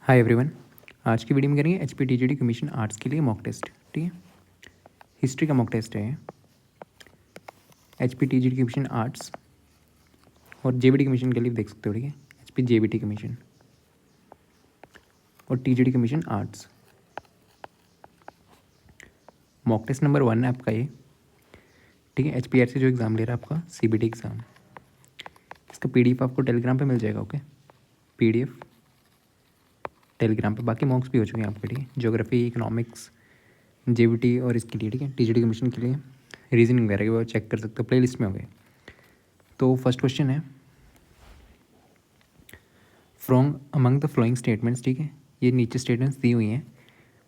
Hi everyone. आज की video में करेंगे HPTGD कमीशन आर्ट्स के लिए मॉक टेस्ट। ठीक है, हिस्ट्री का मॉक टेस्ट है HPTGD कमीशन आर्ट्स, और JBT कमीशन के लिए देख सकते हो। ठीक है, JBT कमीशन और TGD commission arts. Mock test number 1 है आपका ये। ठीक है, HPR से जो एग्ज़ाम ले रहा है आपका CBT एग्ज़ाम, इसका PDF आपको टेलीग्राम पे मिल जाएगा। ओके, PDF टेलीग्राम पे। बाकी मॉक्स भी हो चुके हैं आपके। ठीक है, ज्योग्राफी, इकोनॉमिक्स, JBT और इसके लिए। ठीक है, TGD कमीशन के लिए रीजनिंग वगैरह के वो चेक कर सकते हो, प्ले लिस्ट में हो गए। तो फर्स्ट क्वेश्चन है, from among the flowing statements. ठीक है, ये नीचे स्टेटमेंट्स दी हुई हैं,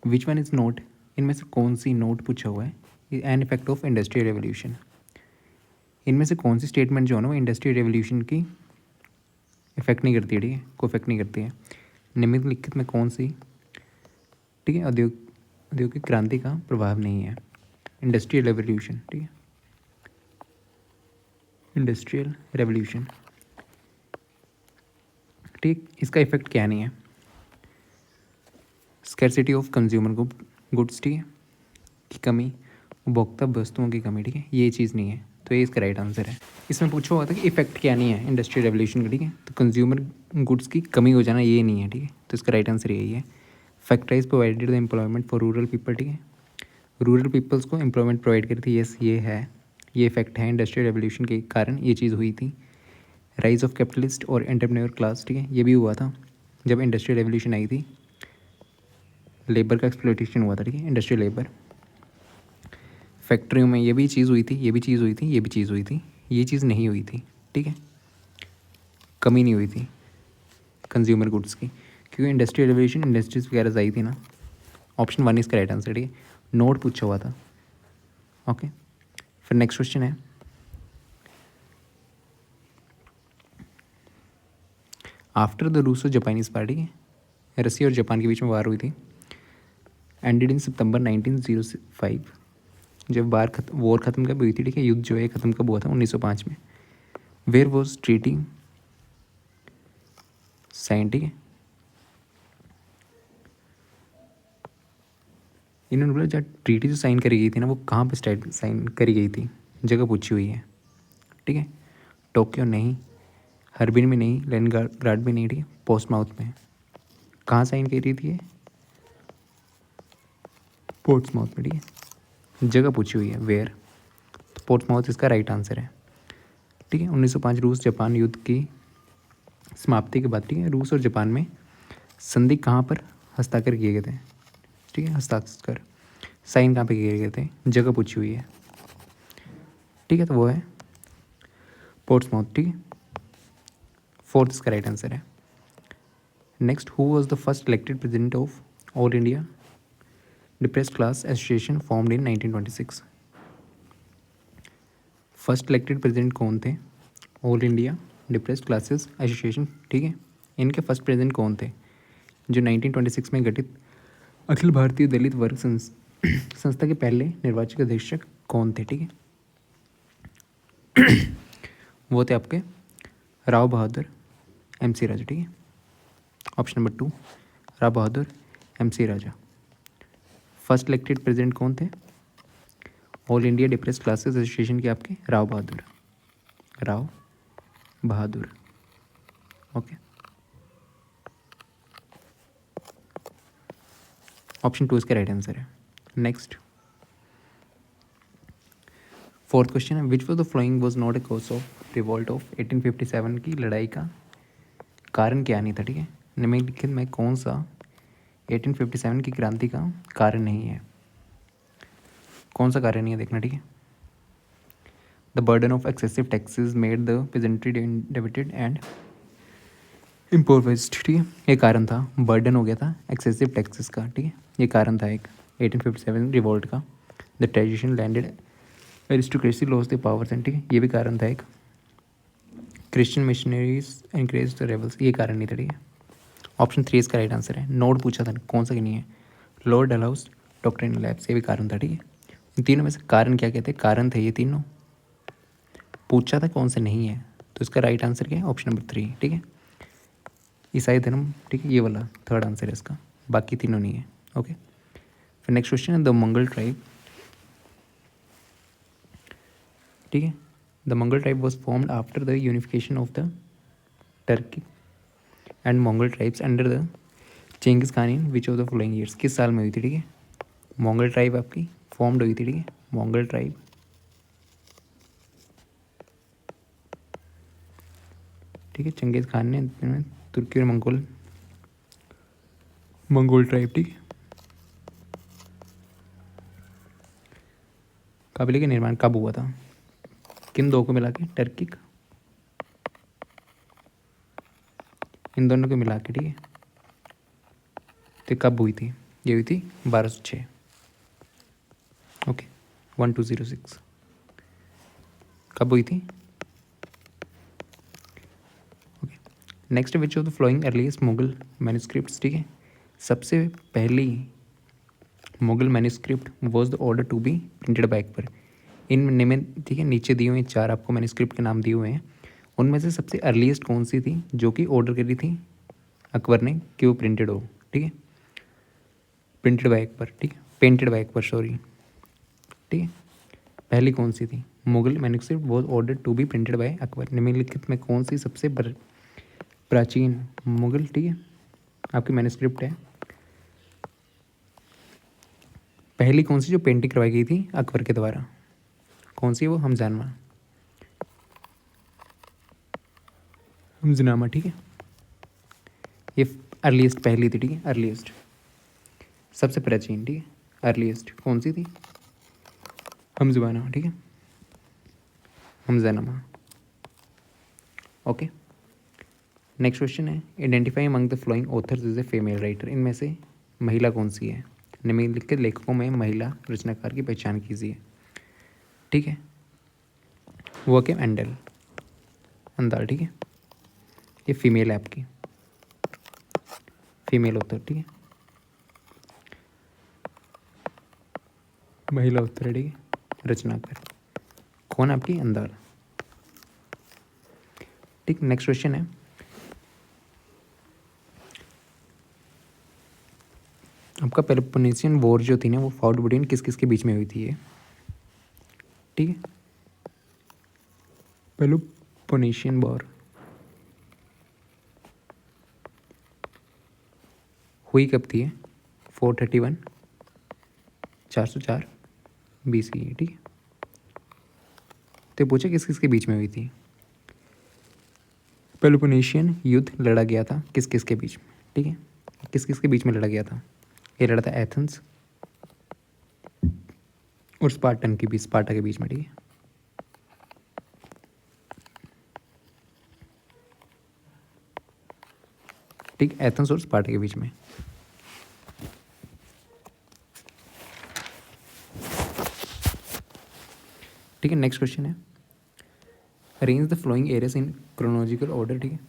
विच वन इज़ नोट, इनमें से कौन सी नोट पूछा हुआ है, an effect of industrial revolution. इनमें से कौन सी स्टेटमेंट जो है ना वो इंडस्ट्रियल रेवोल्यूशन की इफेक्ट नहीं करती है। ठीक है, को इफेक्ट नहीं करती है। निम्नलिखित में कौन सी, ठीक है, औद्योगिक क्रांति का प्रभाव नहीं है। इंडस्ट्रियल रेवोल्यूशन, ठीक है, इंडस्ट्रियल रेवोल्यूशन। ठीक, इसका इफेक्ट क्या नहीं है, स्कैरसिटी ऑफ कंज्यूमर गुड्स, ठीक है, की कमी, उपभोक्ता वस्तुओं की कमी। ठीक है, ये चीज़ नहीं है, तो ये इसका राइट आंसर है। इसमें पूछा हुआ था कि इफेक्ट क्या नहीं है इंडस्ट्रियल रेवोल्यूशन का। ठीक है, तो कंज्यूमर गुड्स की कमी हो जाना ये नहीं है। ठीक है, तो इसका राइट आंसर यही है। Factories provided the employment for rural people. ठीक है, रूरल पीपल्स को एम्प्लॉयमेंट प्रोवाइड करी थी। यस, ये है, ये इफेक्ट है इंडस्ट्रियल रेवोल्यूशन के कारण ये चीज़ हुई थी। राइज ऑफ कैपिटलिस्ट और एंटरप्रेन्योर क्लास, ठीक है, ये भी हुआ था जब इंडस्ट्रियल रेवोल्यूशन आई थी। लेबर का एक्सप्लॉयटेशन हुआ था। ठीक है, इंडस्ट्रियल लेबर, फैक्ट्रियों में ये भी चीज़ हुई थी, ये भी चीज़ हुई थी, ये भी चीज़ हुई थी, ये चीज़ नहीं हुई थी। ठीक है, कमी नहीं हुई थी कंज्यूमर गुड्स की, क्योंकि इंडस्ट्रियल रेवोल्यूशन इंडस्ट्रीज वगैरह आई थी ना। ऑप्शन 1 इसका राइट आंसर। ठीक है, नोट पूछा हुआ था। ओके, फिर नेक्स्ट क्वेश्चन है, after the Russo Japanese party, Russia और जापान के बीच में वार हुई थी, एंडेड इन सितंबर 1905। जब वॉर ख़त्म कब हुई थी, ठीक है, युद्ध जो है ख़त्म कब हुआ था, 1905 में। Where was treaty sign. ठीक है, इन्होंने बोला जब ट्रीटी जो साइन करी गई थी ना वो कहाँ पे साइन करी गई थी, जगह पूछी हुई है। ठीक है, टोक्यो नहीं, हर्बिन में नहीं, लेनिनग्राड में नहीं, ठीक है, पोर्ट्समाउथ में। कहाँ साइन करी थी ये, पोर्ट्समाउथ में। ठीक है, जगह पूछी हुई है वेयर, तो पोर्ट्समाउथ इसका राइट आंसर है। ठीक है, 1905 रूस जापान युद्ध की समाप्ति के बाद, ठीक है, रूस और जापान में संधि कहाँ पर हस्ताक्षर किए गए थे। ठीक है, हस्ताक्षर साइन कहाँ पे किए गए थे, जगह पूछी हुई है। ठीक है, तो वो है पोर्ट्समाउथ। ठीक है, फोर्थ इसका राइट आंसर है। Next, who was the first elected president of all India depressed class association formed in 1926। First elected president कौन थे, all India depressed classes association. ठीक है, इनके फर्स्ट प्रेसिडेंट कौन थे, जो 1926 में गठित अखिल भारतीय दलित वर्ग संस्था के पहले निर्वाचित अधीक्षक कौन थे। ठीक है, वो थे आपके राव बहादुर MC राजा। ठीक है, option number 2 Rao Bahadur MC राजा। फर्स्ट इलेक्टेड प्रेसिडेंट कौन थे, all India depressed classes association के आपके राव बहादुर। ओके, ऑप्शन 2 इसका राइट आंसर है। नेक्स्ट, फोर्थ क्वेश्चन है, which was the following was not a cause of revolt of 1857 की लड़ाई का कारण क्या नहीं था। ठीक है, निम्नलिखित में कौन सा 1857 की क्रांति का कारण नहीं है, कौन सा कारण नहीं है देखना। ठीक है, the burden of excessive taxes made the peasantry debited and impoverished. ठीक है, ये कारण था, बर्डन हो गया था एक्सेसिव टैक्सेस का। ठीक है, ये कारण था एक 1857 रिवॉल्ट का। The tradition landed aristocracy loss the powers and, ठीक है, ये भी कारण था एक। Christian missionaries encourage the rebels, ये कारण नहीं था। ठीक है, ऑप्शन 3 इसका राइट आंसर है। नोट पूछा था, कौन सा कि नहीं है, लॉर्ड डलहाउस डॉक्ट्रिन लैब्स, ये भी कारण था। ठीक है, इन तीनों में से कारण क्या कहते हैं, कारण थे ये तीनों, पूछा था कौन से नहीं है, तो इसका राइट आंसर क्या है, ऑप्शन नंबर 3। ठीक है, ईसाई धर्म, ठीक है, ये वाला थर्ड आंसर है इसका, बाकी तीनों नहीं है। ओके, फिर नेक्स्ट क्वेश्चन है द मंगल ट्राइब, ठीक है, the Mangal tribe was formed after the unification of the Turkey and Mangal tribes under the Chengiz Khan in which of the following years, किस साल में हुई थी, ठीक है, मंगल ट्राइब आपकी फॉर्म्ड हुई थी, ठीक है, मंगल ट्राइब, ठीक है, चंगेज खान ने तुर्की और मंगोल ट्राइब, ठीक है, काबिले का निर्माण कब हुआ था, किन दो को मिला के, टर्किक, इन दोनों को मिला के, ठीक है, तो कब हुई थी, ये हुई थी 1206। ओके, 1206 कब हुई थी। Okay, next which of the following earliest Mughal manuscripts, ठीक है, सबसे पहली Mughal manuscript was the order to be printed by Akbar, इन में, ठीक है, नीचे दिए हुए 4 आपको मैन्युस्क्रिप्ट के नाम दिए हुए हैं, उनमें से सबसे अर्लीस्ट कौन सी थी जो कि ऑर्डर करी थी अकबर ने कि वो प्रिंटेड हो, ठीक है, प्रिंटेड बाय अकबर, ठीक है, पेंटेड बाय अकबर, सॉरी, ठीक है, पहली कौन सी थी, Mughal manuscript was order to be printed by Akbar, निम्नलिखित में कौन सी सबसे प्राचीन मुगल, ठीक है, आपकी मैन्युस्क्रिप्ट है, पहली कौन सी जो पेंटिंग करवाई गई थी अकबर के द्वारा, कौन सी है वो, हमजनामा, ठीक है, ये अर्लीस्ट पहली थी, ठीक है, अर्लीस्ट सबसे प्राचीन, ठीक है, अर्लीस्ट कौन सी थी, हमजबाना, ठीक है, हमजनामा। ओके, नेक्स्ट क्वेश्चन है identify among the flowing authors is a female writer, इनमें से महिला कौन सी है, निम्नलिखित लेखकों में महिला रचनाकार की पहचान कीजिए, ठीक है, वर्क एंडल अंदाल, ठीक है, ये फीमेल है आपकी, फीमेल ऑथर, ठीक है, महिला ऑथर है, ठीक है, रचनाकार कौन आपकी, अंदाल, ठीक। नेक्स्ट क्वेश्चन है आपका पेलोपोनेशियन वॉर जो थी ना वो फॉर्ड बिटवीन किस किस के बीच में हुई थी ये, ठीक है, पेलोपोनेशियन वॉर हुई कब थी, 431 404 BC, ठीक है, तो पूछा किस किस के बीच में हुई थी, पेलोपोनेशियन युद्ध लड़ा गया था किस किस के बीच में, ठीक है, किस किस के बीच में लड़ा गया था, ये लड़ा था एथेंस और स्पार्टा के बीच में, ठीक है, ठीक, एथेंस और स्पार्टा के बीच में। ठीक है, नेक्स्ट क्वेश्चन है arrange the following areas in chronological order, ठीक है,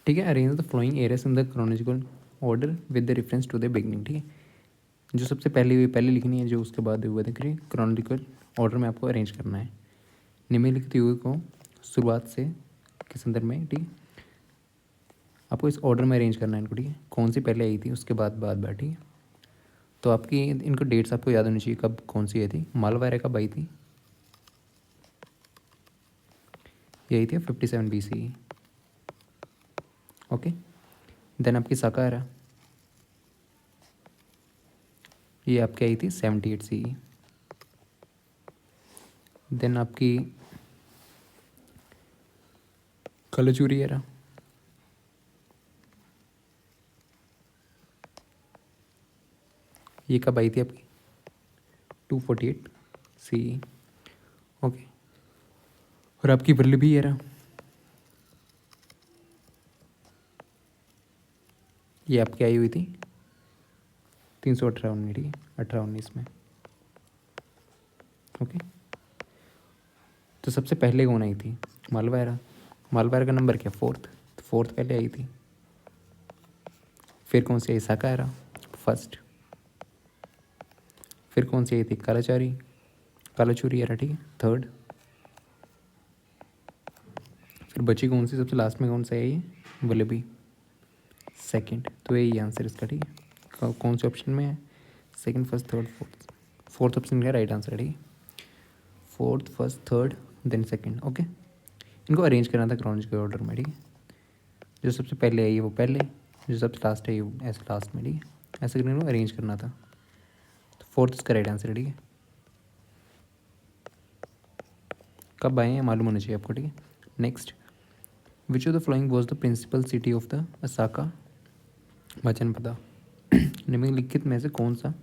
ठीक है, arrange the following areas in the chronological order with the reference to the beginning, ठीक है, जो सबसे पहले हुई पहले लिखनी है, जो उसके बाद हुआ देखिए क्रोनोलॉजिकल ऑर्डर में आपको अरेंज करना है, निम्नलिखित युग को शुरुआत से के संदर्भ में, ठीक है, आपको इस ऑर्डर में अरेंज करना है इनको, ठीक है, कौन सी पहले आई थी उसके बाद बाद, ठीक है, तो आपकी इनको डेट्स आपको याद होनी चाहिए कब कौन सी आई थी, मालवा कब आई थी, ये आई थी 57 BC, ओके, देन आपकी साकारा ये आपकी आई थी 78 CE, देन आपकी कलचूरी एरा ये कब आई थी आपकी 248 CE, ओके, और आपकी वल्लभी एरा ये आपकी आई हुई थी 318 में, ठीक है, 1819 में, ओके, तो सबसे पहले कौन आई थी? मालवा का नंबर क्या? 4th, तो 4th पहले आई थी। फिर कौन सी आई? साकारा, 1st। फिर कौन सी आई थी? कालाचूरी एरा, ठीक है, 3rd। फिर बची कौन सी? सबसे लास्ट में कौन सा आई है? वल्लभी, 2nd। तो यही आंसर इसका, ठीक है। कौन से ऑप्शन में है? 2nd, 1st, 3rd, 4th। 4th option का राइट आंसर है, ठीक है। 4th, 1st, 3rd, then 2nd। Okay, इनको अरेंज करना था क्रॉनोलॉजिकल ऑर्डर में, ठीक है। जो सबसे पहले आई है वो पहले, जो सबसे लास्ट है वो ऐसे लास्ट में, ठीक है। ऐसे करके इनको अरेंज करना था। तो 4th इसका राइट आंसर है, ठीक है। कब आए हैं मालूम होना चाहिए आपको, ठीक है। Next, which of the following was the principal city of the Assaka mahajanapada? निम्नलिखित में से कौन सा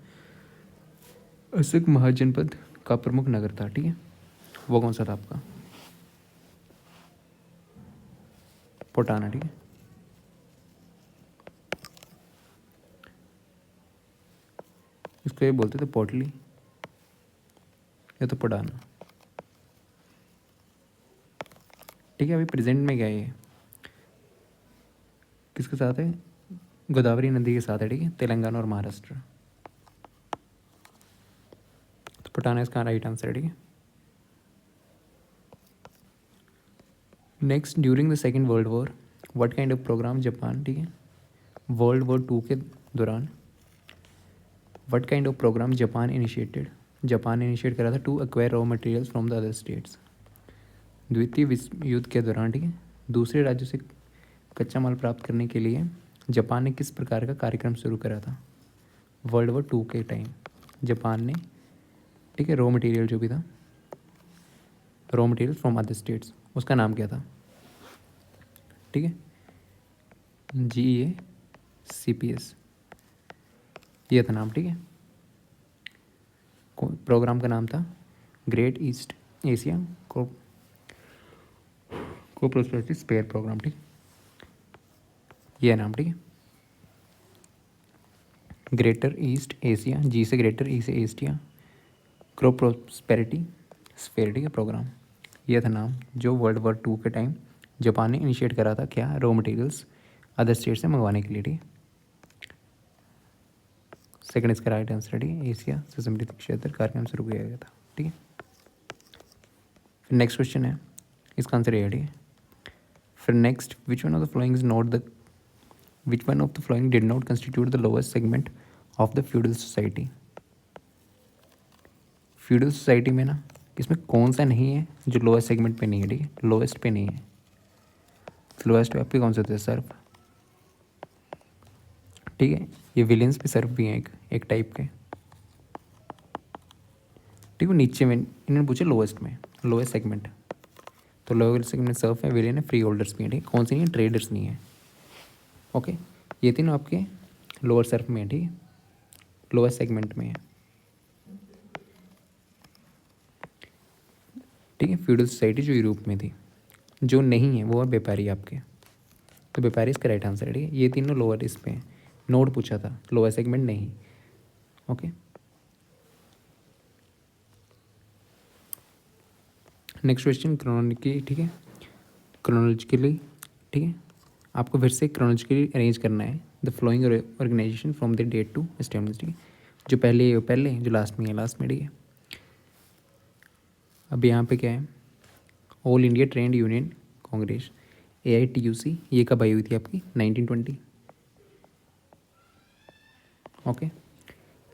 असक महाजनपद का प्रमुख नगर था, ठीक है। वो कौन सा था आपका? पोटाना, ठीक है। इसको ये बोलते थे पोटली या तो पोटाना, ठीक है। अभी प्रेजेंट में क्या है ये? किसके साथ है? गोदावरी नदी के साथ है, ठीक है, तेलंगाना और महाराष्ट्र। तो पोटाना इसका राइट आंसर है, ठीक है। Next, during the second world war what kind of programme Japan, ठीक है, वर्ल्ड वॉर 2 के दौरान what kind of programme Japan ने इनिशिएट करा था to acquire raw materials from the other states? द्वितीय विश्व युद्ध के दौरान, ठीक है, दूसरे राज्यों से कच्चा माल प्राप्त करने के लिए जापान ने किस प्रकार का कार्यक्रम शुरू करा था? वर्ल्ड वॉर 2 के टाइम जापान ने, ठीक है, रॉ मटेरियल जो भी था, raw material from other states, उसका नाम क्या था, ठीक है। GACPS ये था नाम, ठीक है। प्रोग्राम का नाम था ग्रेट ईस्ट एशिया को प्रोस्पेरिटी स्पेयर प्रोग्राम, ठीक, ये नाम, ठीक है। ग्रेटर ईस्ट एशिया, जी से ग्रेटर, ई से एशिया, क्रो प्रोस्पेरिटी स्पेयर, ठीक है, प्रोग्राम, ये था नाम जो वर्ल्ड वॉर 2 के टाइम जापान ने इनिशिएट करा था, क्या? रॉ मटेरियल्स अदर स्टेट से मंगवाने के लिए, ठीक है। सेकंड इसका राइट आंसर, ठीक है, एशिया से समृद्ध क्षेत्र कार्यक्रम शुरू किया गया था, ठीक है। फिर नेक्स्ट क्वेश्चन है, इसका आंसर ये है, ठीक है। फिर next, which one of the following is not the which one of the flowing did not constitute the lowest segment of the feudal society? Feudal society में ना, इसमें कौन सा नहीं है जो लोएस्ट सेगमेंट पे नहीं है, ठीक है, लोएस्ट पे नहीं है। लोएस्ट पे आपके कौन से होते हैं? सर्फ, ठीक है, ये विलियंस पे सर्फ भी हैं एक टाइप के, ठीक है। नीचे में इन्होंने पूछे लोएस्ट में, लोएस्ट सेगमेंट, तो लोएस्ट सेगमेंट सर्फ है, विलियन है, फ्री होल्डर्स भी हैं, ठीक है। कौन सी नहीं है? ट्रेडर्स नहीं है, ओके। ये तीनों आपके लोअर सर्फ में है, ठीक है, लोअर सेगमेंट में है, ठीक है। फ्यूडल सोसाइटी जो यूरोप में थी, जो नहीं है वो है व्यापारी आपके, तो व्यापारी इसका राइट आंसर है, ठीक है। ये तीनों लोअर इस पे हैं, नोट पूछा था, लोअर सेगमेंट नहीं, ओके। नेक्स्ट क्वेश्चन क्रोनोलॉजिकली, ठीक है, क्रोनोलॉजिकली, ठीक है, आपको फिर से क्रोनोलॉजिकली अरेंज करना है the following organisation from the date to establish, ठीक है। जो पहले है वो पहले, जो लास्ट में है लास्ट में, ठीक है। अब यहाँ पे क्या है? All India trade union congress, AITUC, ये कब आई हुई थी आपकी? 1920, okay.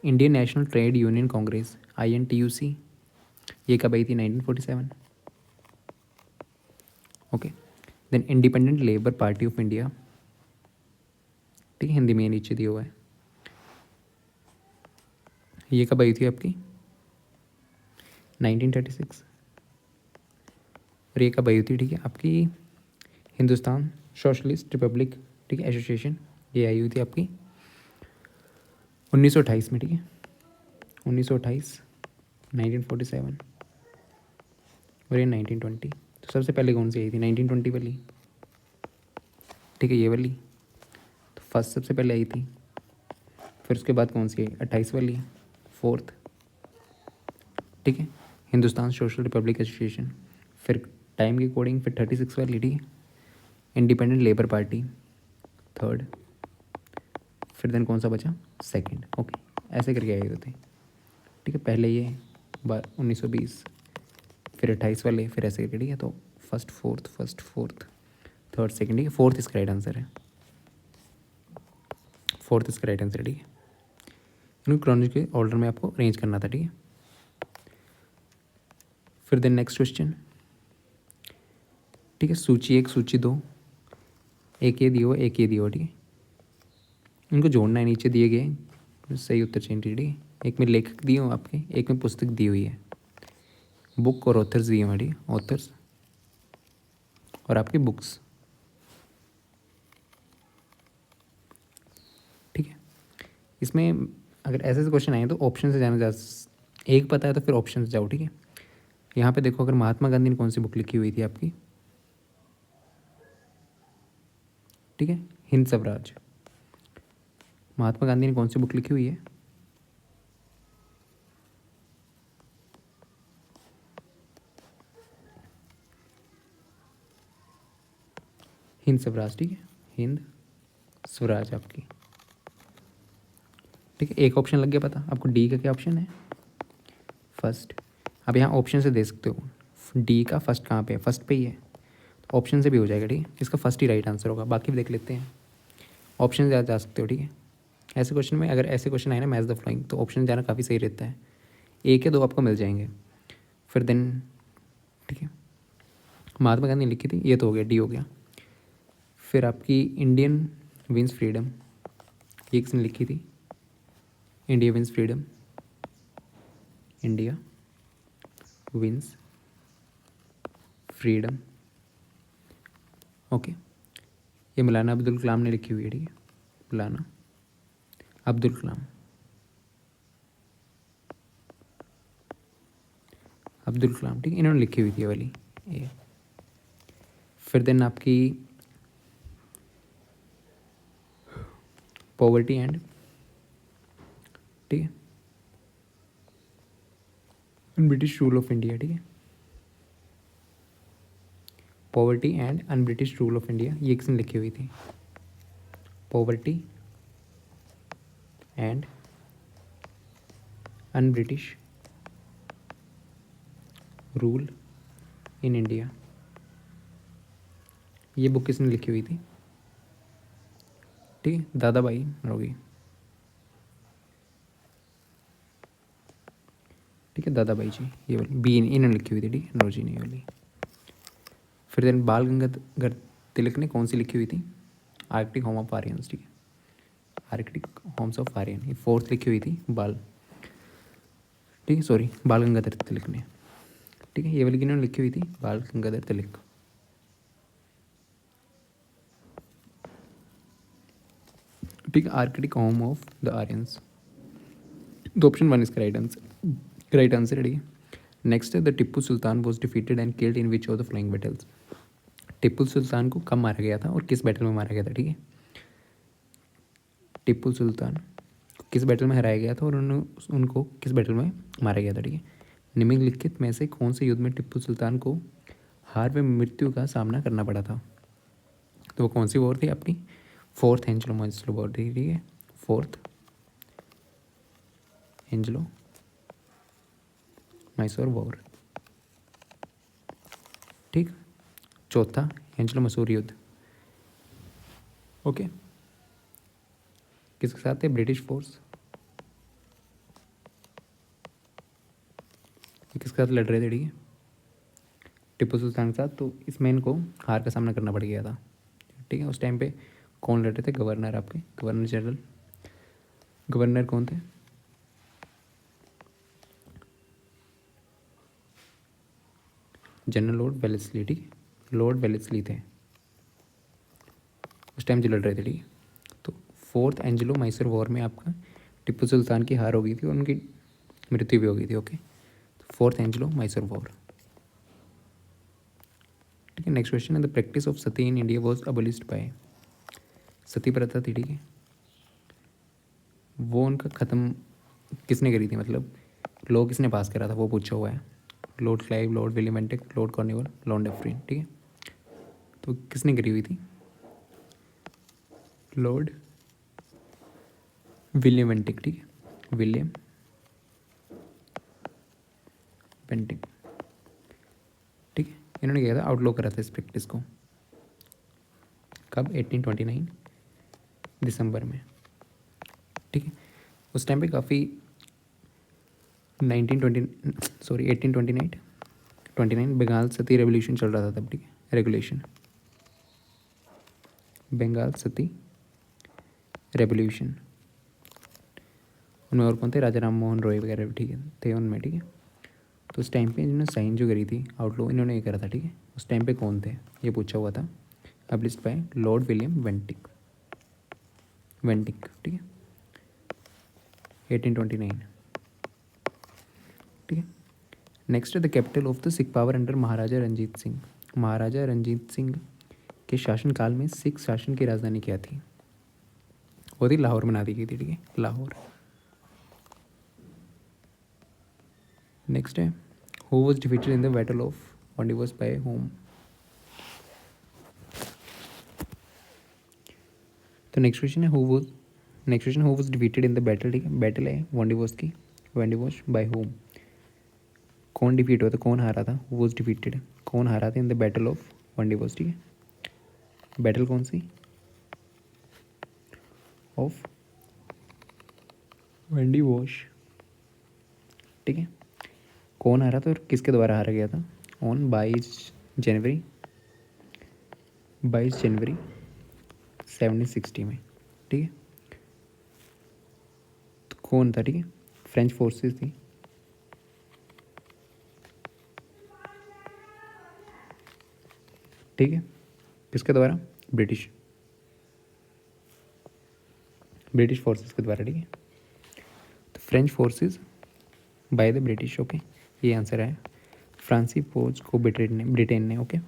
Indian national trade union congress, INTUC, ये कब आई थी? 1947, okay. Then independent labour party of India, ठीक है, हिंदी में नीचे दिया हुआ है, ये कब आई थी आपकी? 1936। और ये कब आई थी, ठीक है, आपकी हिंदुस्तान सोशलिस्ट रिपब्लिक, ठीक है, एसोसिएशन, ये आई हुई थी आपकी 1928 में, ठीक है, 1928, 1947 और ये 1920। तो सबसे पहले कौन सी आई थी? 1920 वाली, ठीक है, ये वाली, तो फर्स्ट सबसे पहले आई थी। फिर उसके बाद कौन सी आई? 28 वाली, 4th, ठीक है, हिंदुस्तान सोशल रिपब्लिक एसोसिएशन। फिर टाइम के अकॉर्डिंग फिर 36 वाली, ठीक है, इंडिपेंडेंट लेबर पार्टी थर्ड, फिर देन कौन सा बचा, सेकंड। ओके, ऐसे करके आए होते, ठीक है। पहले ये 1920, फिर 28 वाले, फिर ऐसे करके, ठीक है। तो फर्स्ट फोर्थ थर्ड सेकंड, ठीक है। फोर्थ इसका राइट आंसर है, फोर्थ इसका राइट आंसर है, ठीक है। इनको क्रोनोलॉजिकल ऑर्डर में आपको अरेंज करना था, ठीक है। फिर देन नेक्स्ट क्वेश्चन, ठीक है। सूची 1 सूची 2, एक ये दियो एक ये दियो, ठीक है। इनको जोड़ना है, नीचे दिए गए सही उत्तर चेंज, ठीक है। एक में लेखक दिए हो आपके, एक में पुस्तक दी हुई है, बुक और ऑथर्स दिए हुए, ठीक है, ऑथर्स और आपकी बुक्स, ठीक है। इसमें अगर ऐसे ऐसे क्वेश्चन आए तो ऑप्शन से जाना जा, एक पता है तो फिर ऑप्शन से जाओ, ठीक है। यहाँ पे देखो, अगर महात्मा गांधी ने कौन सी बुक लिखी हुई थी आपकी, ठीक है, हिंद स्वराज। महात्मा गांधी ने कौन सी बुक लिखी हुई है, हिंद स्वराज, ठीक है, हिंद स्वराज आपकी, ठीक है। एक ऑप्शन लग गया पता आपको, डी का क्या ऑप्शन है, फर्स्ट। आप यहाँ ऑप्शन से दे सकते हो, डी का फर्स्ट कहाँ पे है, फर्स्ट पे ही है, तो ऑप्शन से भी हो जाएगा, ठीक है। इसका फर्स्ट ही राइट आंसर होगा, बाकी भी देख लेते हैं, ऑप्शन से जा सकते हो, ठीक है। ऐसे क्वेश्चन में अगर ऐसे क्वेश्चन आए ना मैच द फ्लोइंग, तो ऑप्शन जाना काफ़ी सही रहता है, एक या दो आपको मिल जाएंगे। फिर देन, ठीक है, महात्मा गांधी ने लिखी थी, ये तो हो गया, डी हो गया। फिर आपकी इंडियन विंस फ्रीडम, ये किसने लिखी थी, India wins freedom, India wins freedom, okay. ये मौलाना अब्दुल कलाम ने लिखी हुई है, ठीक है, मौलाना अब्दुल कलाम, अब्दुल कलाम, ठीक है, इन्होंने लिखी हुई थी ये वाली ये। फिर देन आपकी पॉवर्टी एंड, ठीक है, ब्रिटिश रूल ऑफ इंडिया, ठीक है, poverty and un British rule of India, ये किसने लिखी हुई थी, poverty and un British rule in India, ये बुक किसने लिखी हुई थी, ठीक है, दादा भाई नौरोजी, ठीक है, दादा भाई जी, ये वाली बी इन्होंने लिखी हुई थी, ठीक है, नौरोजी ने ये वाली। फिर देन बाल गंगाधर तिलक ने कौन सी लिखी हुई थी, आर्कटिक होम ऑफ आर्यंस, ठीक है, आर्कटिक होम्स ऑफ आर्यन, ये फोर्थ लिखी हुई थी बाल, ठीक है, सॉरी, बाल गंगाधर तिलक ने, ठीक है। ये वाली किन्होंने लिखी हुई थी, बाल गंगाधर तिलक, ठीक है, Arctic home of the Aryans, तो ऑप्शन 1 इसका राइट आंसर है, ठीक है। नेक्स्ट है the Tipu Sultan was defeated and killed in which of the following battles, Tipu Sultan को कब मारा गया था और किस बैटल में मारा गया था, ठीक है। टिप्पू सुल्तान को किस बैटल में हराया गया था और उनको किस बैटल में मारा गया था, ठीक है। निम्नलिखित में से कौन से युद्ध में टिप्पू सुल्तान को हार व मृत्यु का सामना करना पड़ा था, तो वो कौन सी वॉर थी आपकी, फोर्थ एंग्लो मैसूर वॉर थी, ठीक है, फोर्थ एंग्लो मैसूर वॉर, ठीक। चौथा एंग्लो मैसूर युद्ध, ओके, किसके साथ है, ब्रिटिश फोर्स, किसके साथ लड़ रहे थे, ठीक है, टिप्पू सुल्तान के साथ। तो इसमें इनको हार का सामना करना पड़ गया था, ठीक है। उस टाइम पे कौन लड़ रहे थे, गवर्नर आपके, गवर्नर जनरल, गवर्नर कौन थे, जनरल लॉर्ड वेलेस्ली, ठीक है, लॉर्ड वेलेस्ली थे उस टाइम जो लड़ रहे थे, ठीक है। तो फोर्थ एंग्लो मैसूर वॉर में आपका टिप्पू सुल्तान की हार हो गई थी और उनकी मृत्यु भी हो गई थी, ओके। तो फोर्थ एंग्लो मैसूर वॉर, ठीक है। नेक्स्ट क्वेश्चन है the practice of sati in India was abolished by, sati प्रथा थी, ठीक है, वो उनका ख़त्म किसने करी थी, मतलब लॉ किसने पास करा था वो पूछा हुआ है, Lord Clive, Lord William Bentinck, Lord Cornwall, Lord Dufferin. ठीक है, तो किसने करी हुई थी? Lord William Bentinck. ठीक है, विलियम बेंटिक। ठीक है, इन्होंने किया था, आउटलॉ करा था इस प्रैक्टिस को। कब? 1829 दिसंबर में। ठीक है, उस टाइम पे काफ़ी 1829 बंगाल सती रेवोल्यूशन चल रहा था तब। ठीक है, रेगुलेशन, बंगाल सती रेवोल्यूशन। उनमें और कौन थे? राजा राम मोहन रॉय वगैरह। ठीक है, थे उनमें। ठीक है, तो उस टाइम पे इन्होंने साइन जो करी थी आउटलॉ, इन्होंने ये करा था। ठीक है, उस टाइम पे कौन थे ये पूछा हुआ था। Published by lord William Bentinck. ठीक है, 1829। ठीक है, नेक्स्ट है the capital of the Sikh power under Maharaja Ranjit Singh. Maharaja Ranjit Singh के शासनकाल में सिख शासन की राजधानी क्या थी? वो थी लाहौर बना दी गई थी। ठीक है, लाहौर। नेक्स्ट है who was defeated in the battle of Wandiwash by home. तो नेक्स्ट क्वेश्चन है who was defeated in the battle. ठीक है, बैटल है वांडीवॉस की, वांडीवॉस बाय होम। कौन डिफीट हुआ था, कौन हारा था? हु वॉज डिफीटेड, कौन हारा था इन द बैटल ऑफ वांडीवॉस। ठीक है, बैटल कौन सी? ऑफ वांडीवॉस। ठीक है, कौन हारा था और किसके द्वारा हारा गया था? ऑन 22 जनवरी 1760 में। ठीक है, तो कौन था? ठीक है, फ्रेंच फोर्सेस थी। ठीक है, किसके द्वारा? ब्रिटिश फोर्सेस के द्वारा। ठीक है, तो French forces by the British. Okay, ये आंसर है। फ्रांसी फौज को ब्रिटेन ने। ओके,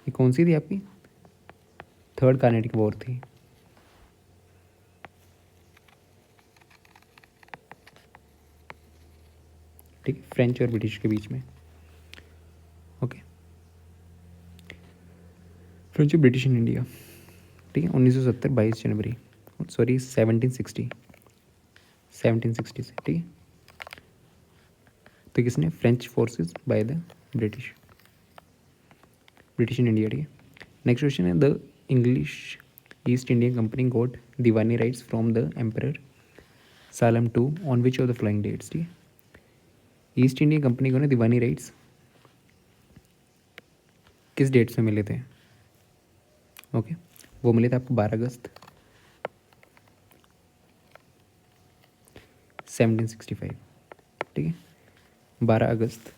ये कौन सी थी आपकी? थर्ड कार्नेटिक वॉर थी। ठीक है, फ्रेंच और ब्रिटिश के बीच में। ओके, फ्रेंच और ब्रिटिश इन इंडिया। ठीक है, 1970 22 जनवरी, सॉरी 1760 से। ठीक है, तो किसने? French forces by the British in India. ठीक है, नेक्स्ट क्वेश्चन है the English East Indian company got diwani rights from the emperor सालम two on which of the following dates. ठीक है, ईस्ट इंडियन कंपनी को ना दीवानी राइट्स किस डेट्स में मिले थे? ओके, वो मिले थे आपको 12 अगस्त 1765। ठीक है, 12 अगस्त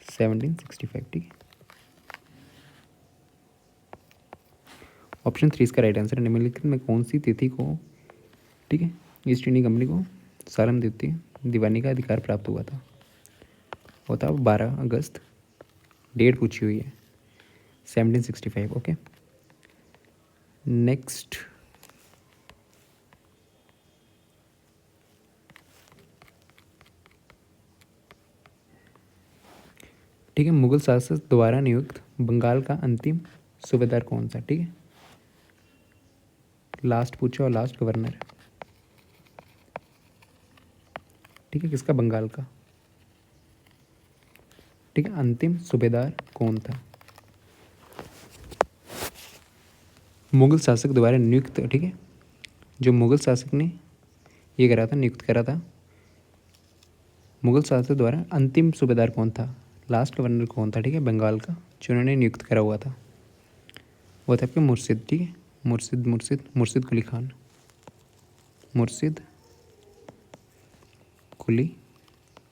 1765। ठीक है, ऑप्शन 3 इसका राइट आंसर है। निम्नलिखित में कौन सी तिथि को, ठीक है, ईस्ट इंडिया कंपनी को सालम द्वितीय दीवानी का अधिकार प्राप्त हुआ था? वो था 12 अगस्त। डेट पूछी हुई है 1765। ओके, नेक्स्ट ठीक है, मुगल शासक द्वारा नियुक्त बंगाल का अंतिम सूबेदार कौन सा? ठीक है, लास्ट पूछा और लास्ट गवर्नर। ठीक है, किसका? बंगाल का। ठीक है, अंतिम सूबेदार कौन था? मुगल शासक द्वारा नियुक्त। ठीक है, जो मुगल शासक ने ये करा था, नियुक्त करा था, मुगल शासक द्वारा अंतिम सूबेदार कौन था? लास्ट गवर्नर कौन था? ठीक है, बंगाल का, जो उन्होंने नियुक्त करा हुआ था, वो था आपके मुर्शिद। ठीक है, मुर्शिद कुली खान। मुर्शिद कुली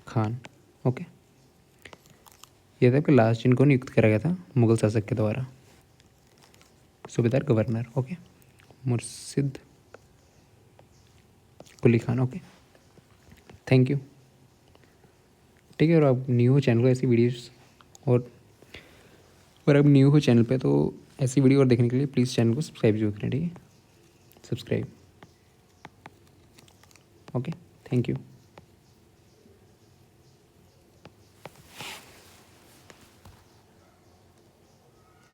खान। ओके, ये था आपके लास्ट जिनको नियुक्त करा गया था मुगल शासक के द्वारा, सूबेदार governor. Okay, Murshid Quli Khan. Okay, thank you. ठीक है, और आप न्यू हो चैनल को ऐसी वीडियोस, और आप न्यू हो चैनल पे तो ऐसी वीडियो और देखने के लिए प्लीज़ चैनल को सब्सक्राइब जरूर करें, ठीक है, सब्सक्राइब। Okay, thank you.